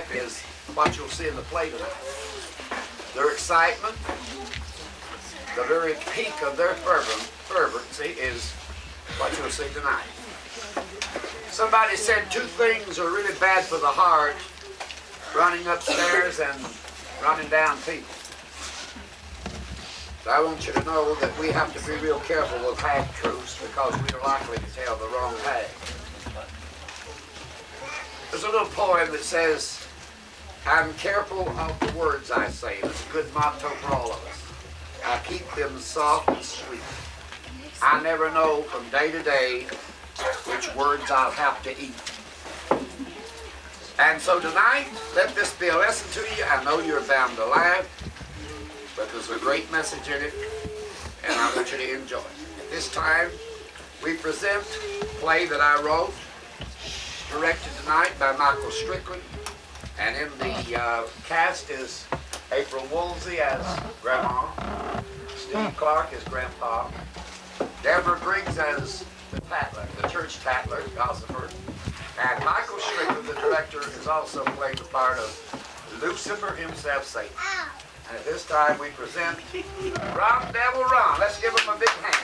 tonight is what you'll see in the play tonight. Their excitement, the very peak of their fervency is what you'll see tonight. Somebody said two things are really bad for the heart: running upstairs and running down people. So I want you to know that we have to be real careful with half-truths because we are likely to tell the wrong half. There's a little poem that says, "I'm careful of the words I say." That's a good motto for all of us. I keep them soft and sweet. I never know from day to day which words I'll have to eat. And so tonight, let this be a lesson to you. I know you're bound to laugh, but there's a great message in it, and I want you to enjoy it. At this time, we present a play that I wrote, directed tonight by Michael Strickland, and in the cast is April Woolsey as Grandmaw, Steve Clark as Grandpaw, Deborah Griggs as the Tattler, the church Tattler, gossiper, and Michael Strickland, the director, has also played the part of Lucifer himself, Satan. And at this time we present Ron Devil Ron. Let's give him a big hand.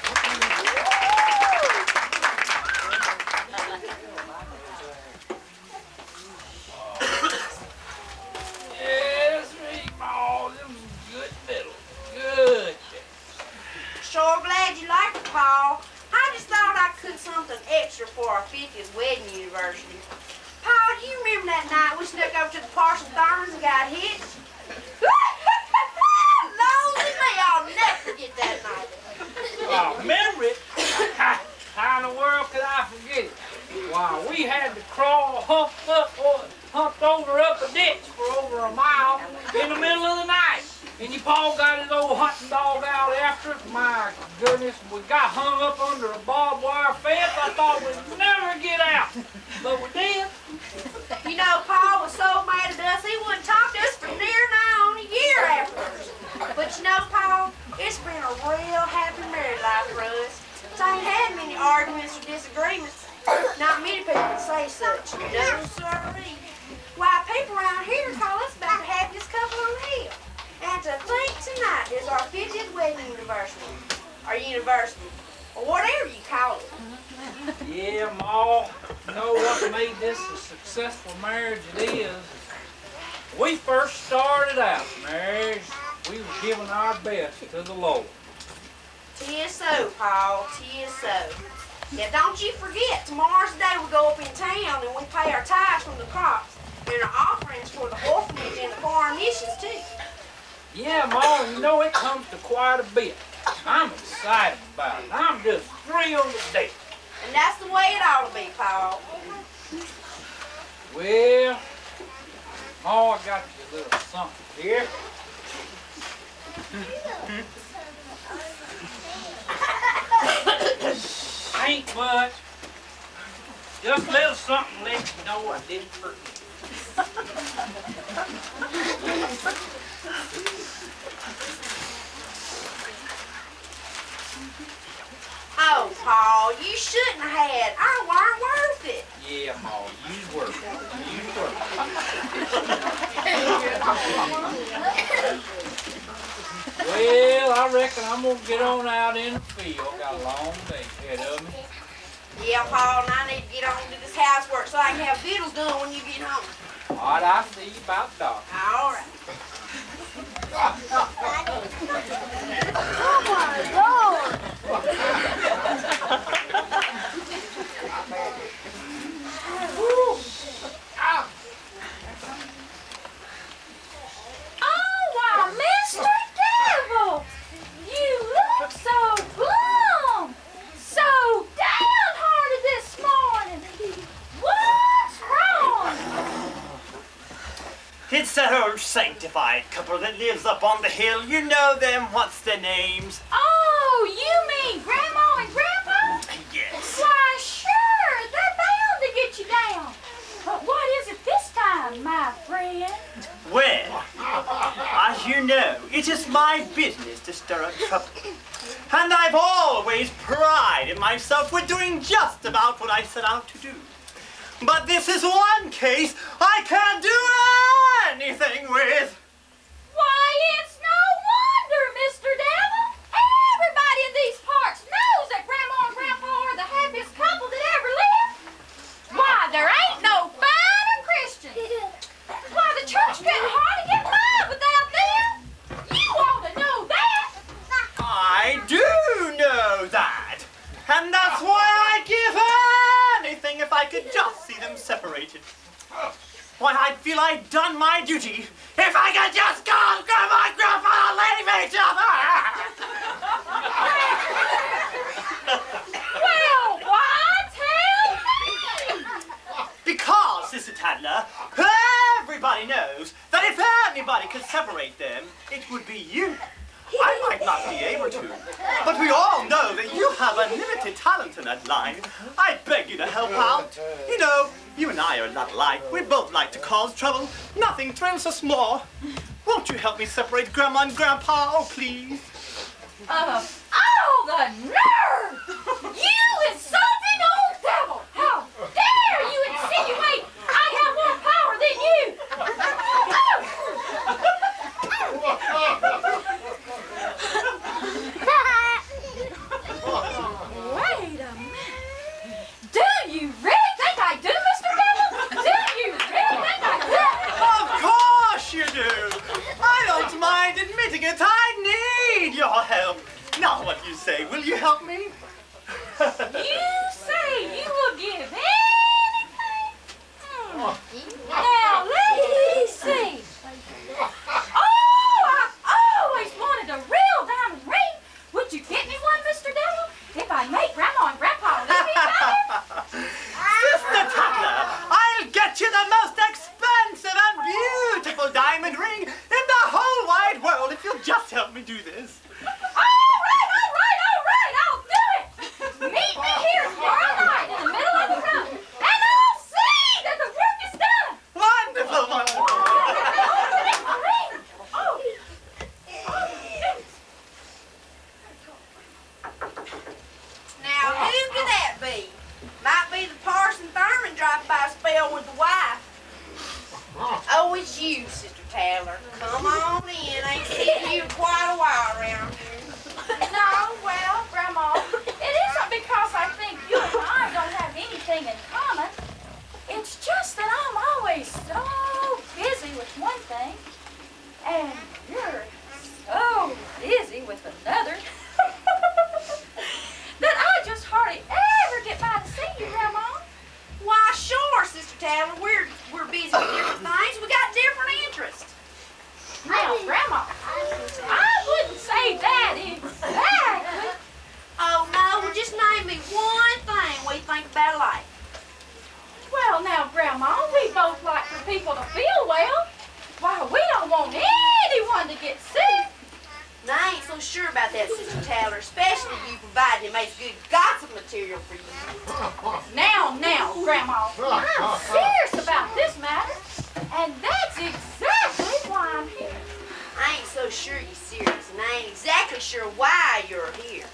Yes, Grandmaw, them good fiddle. Good. Sure glad you liked it, Paul. I just thought I'd cook something extra for our 50th wedding anniversary. Paul, do you remember that night we snuck over to the Parson Thurman's and got hitched? Losey me, I'll never forget that night. Oh, remember it? How in the world could I forget it? Why, we had to crawl, humped over up a ditch for over a mile in the middle of the night. And your pa got his old hunting dog out after us. My goodness, we got hung up under a barbed wire fence. I thought we'd never get out, but we did. You know, Paul was so mad at us, he wouldn't talk to us for near nigh on a year afterwards. But you know, Paul, it's been a real happy married life for us. So I ain't had many arguments or disagreements. Not many people can say such. No, sirree. Why, people around here call us about the happiest couple on the hill. And to think tonight is our 50th wedding anniversary, or university, or whatever you call it. Yeah, Ma, you know what made this a successful marriage it is? We first started out marriage, we were giving our best to the Lord. 'Tis so, Paul, 'tis so. Now don't you forget, tomorrow's the day we go up in town and we pay our tithes from the crops and our offerings for the orphanage and the foreign missions too. Yeah, Ma, you know it comes to quite a bit. I'm excited about it. I'm just thrilled to death. And that's the way it ought to be, Paul. Well, Ma, I got you a little something here. Ain't much. Just a little something to let you know I didn't forget. Oh, Paul, you shouldn't have had. I weren't worth it. Yeah, Ma, you's worth it. You's worth it. Well, I reckon I'm gonna get on out in the field. Got a long day ahead of me. Yeah, Paul, and I need to get on to this housework so I can have vittles done when you get home. All right, I'll see you about dark. All right. Oh my Lord! Oh, why, Mr. Devil! You look so glum! So downhearted this morning! What's wrong? It's that old sanctified couple that lives up on the hill. You know them. What's their names? Oh, you mean Grandma and Grandpa? Yes. Why, sure, they're bound to get you down. But what is it this time, my friend? Well, as you know, it is my business to stir up trouble. And I've always prided myself with doing just about what I set out to do. But this is one case I can't do with. Why, it's no wonder, Mr. Devil. Everybody in these parts knows that Grandma and Grandpa are the happiest couple that ever lived. Why, there ain't no finer Christians. Why, the church couldn't hardly get by without them. You ought to know that. I do know that. And that's why I'd give anything if I could just see them separated. Why, I'd feel I'd done my duty if I could just call Grandma and Grandpa leave each other. Well, why tell me? Because, Sister Tattler, everybody knows that if anybody could separate them, it would be you. I might not be able to, but we all know that you have unlimited talent in that line. I beg you to help out. You know, you and I are not alike. We both like to cause trouble. Nothing thrills us more. Won't you help me separate Grandma and Grandpa, oh, please? Oh, the nerve! You insulting old devil! How dare you insinuate I have more power than you! Wait a minute. Do you really think I do, Mr. Devil? Do you really think I do? Of course you do. I don't mind admitting it. I need your help. Now what you say, will you help me? You say you will give anything? Now, let me see. Oh, I always wanted a real diamond ring. Would you get me one, Mr. Devil, if I make Grandma and Grandpa live each other? Sister Tattler, I'll get you the most expensive and beautiful diamond ring in the whole wide world if you'll just help me do this. All right, I'll do it. Meet me here tomorrow night in the middle of the road, and I'll see that the work is done. Wonderful, wonderful. Now, who could that be? Might be the Parson Thurman dropped by a spell with the wife. Oh, it's you, Sister Tattler. Come on in. Ain't seen you in quite a while around here. No, well, Grandma, it isn't because I think you and I don't have anything in common. It's just that I'm always so busy with one thing, and you're so busy with another, that I just hardly ever get by to see you, Grandma. Why, sure, Sister Tattler. We're busy with different things. We got different interests. Now, Grandma, I wouldn't say that exactly. Oh, no, well, just name me one thing we think about alike. Well, now, Grandma, we both like for people to feel well. Why, we don't want anyone to get sick. Now, I ain't so sure about that, Sister Tattler, especially you provide him makes good gossip material for you. Now, Grandma, I'm serious about this matter, and that's exactly why I'm here. I ain't so sure you're serious, and I ain't exactly sure why you're here.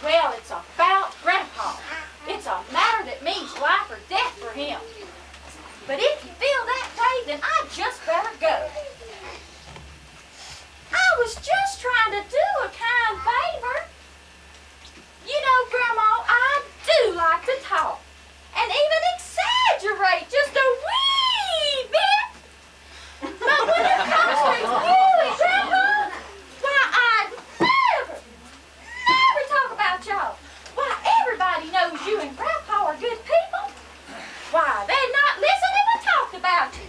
Well, it's about Grandpa. It's a matter that means life or death for him. But if you feel that way, then I'd just better go. I was just trying to do a kind favor. You know, Grandma, I do like to talk, and even exaggerate just a wee bit. But when it comes to you, Grandma, why, I never talk about y'all. Why, everybody knows you and Grandpa are good people. Why, they'd not listen if I talked about you.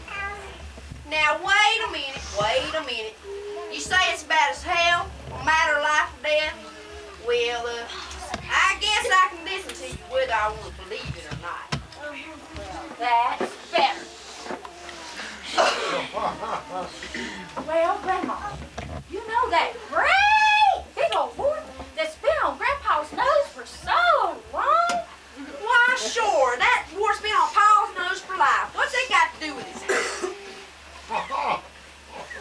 Now, wait a minute. You say it's bad as hell, a matter of life or death? Well, I guess I can listen to you whether I want to believe it or not. That's better. Well, Grandma, you know that great big old wart that's been on Grandpa's nose for so long? Why, sure, that wart's been on Paul's nose for life. What's that got to do with it?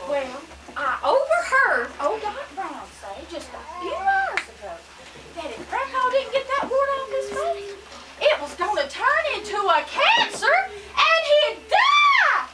Well, I overheard old Doc Brown say just a few hours ago that if Grandpa didn't get that wart off his face, it was going to turn into a cancer and he'd die.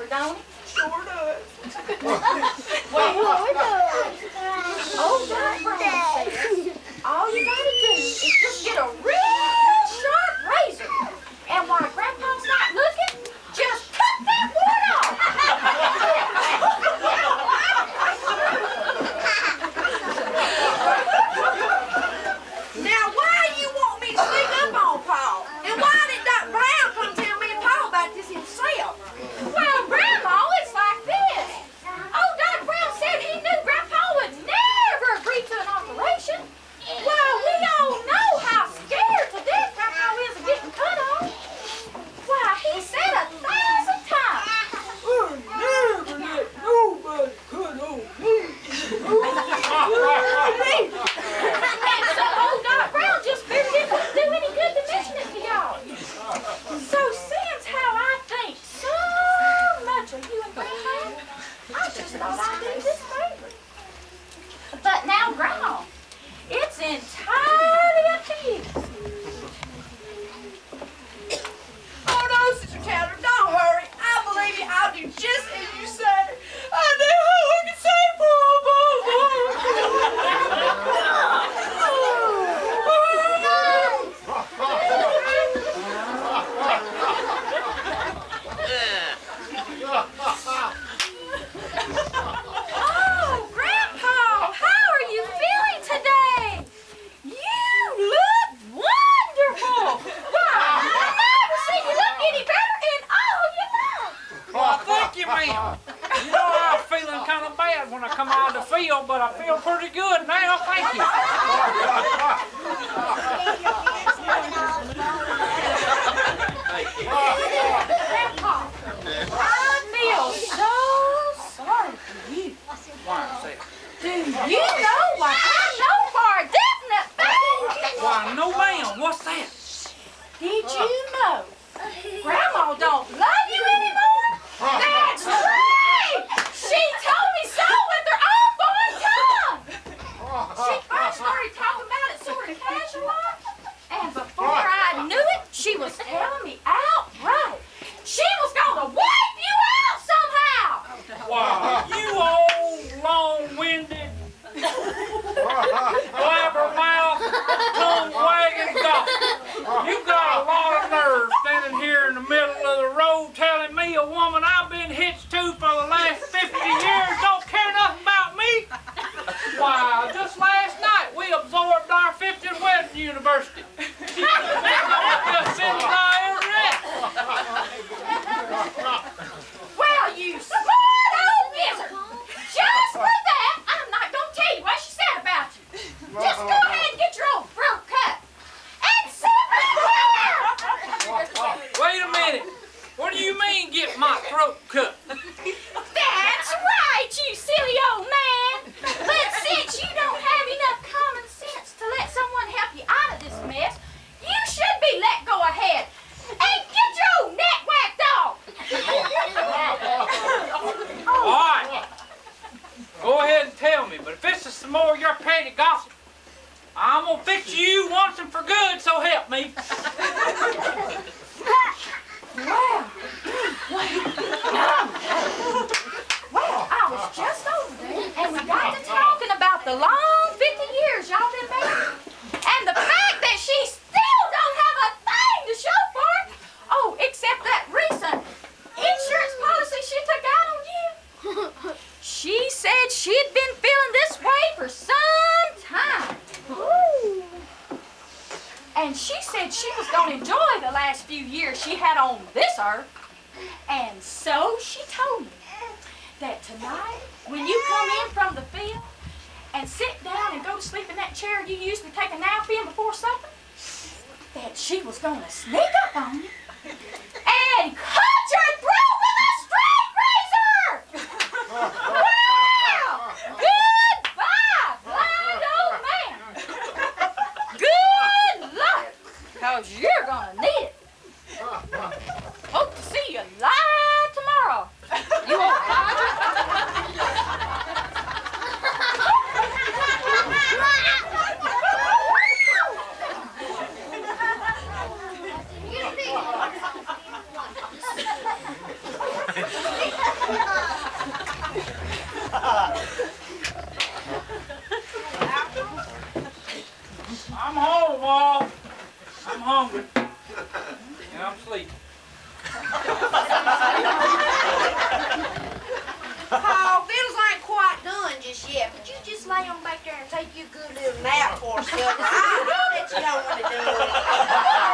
favor, don't he? Sure does. Well, old Doc Brown says all you gotta do is just get a real sharp razor, and while Grandpa's not looking, just cut that one off. Now, why you want me to sneak up on Paul? And why did Doc Brown come tell me and Paul about this himself? Well, Grandma, it's like this. Old Doc Brown said he knew Grandpa would never agree to an operation. Well, we all know how scared to death Grandpa is of getting cut off. Why, he said 1,000 times. I'll never let nobody cut on me. And so old Doc Brown just figured it wouldn't do any good to mention it to y'all. So since how I think so much of you and Grandpa, I just thought I'd do this favor. But now, Grandma, it's entirely up to you. Oh no, Sister Tattler, don't hurry. I believe you. I'll do just as you say. I know how I can say Oh, Grandpa, how are you feeling today? You look wonderful. Why, I've never seen you look any better in all your life. Well, thank you, ma'am. You know, I was feeling kind of bad when I come out of the field, but I feel pretty good now. Thank you. Grandpa, I feel so sorry for you. Why, say, Do you know what I know for a definite fact? why, no, ma'am. What's that? Did you know Grandma don't love you anymore? That's right! She told me so with her own born tongue! She first started talking about it sort of casual, and before I knew it, she was telling me outright she was gonna wipe you out somehow! Wow, you old, long-winded, blabbermouth, tongue-wagging dog. You got a lot of nerve standing here in the middle of the road telling me a woman I've been hitched to for the last 50 years don't care nothing about me? Why, just last night we absorbed our 50th wedding anniversary. Just sitting right over there. Well, you smart old gizzard! Just for that, I'm not gonna tell you what she said about you. Just go ahead and get your old throat cut. And sit right there! Wait a minute. What do you mean get my throat cut? That's right, you silly old man! But since you don't have enough common sense to let someone help you out of this mess, you should be let go ahead and get your old neck whacked off! All right. Go ahead and tell me, but if this is some more of your petty gossip, I'm gonna fix you once and for good, so help me. Well, I was just over there, and we got to talking about the long 50 years y'all been married, and the fact that she still don't have a thing to show for it. Oh, except that recent insurance policy she took out on you. She said she'd been feeling this way for some time. Ooh. And she said she was going to enjoy the last few years she had on this earth. And so she told me that tonight, when you come in from the field and sit down and go to sleep in that chair you used to take a nap in before supper, that she was going to sneak up on you and cut your throat with a straight razor! Wow! Goodbye, blind old man! Good luck, because you're going to need it. Hope to see you live tomorrow. You won't, Roger? and I'm sleeping. Paul, Biddles ain't quite done just yet, but you just lay on back there and take you a good little nap for supper. I know that you don't want to do it.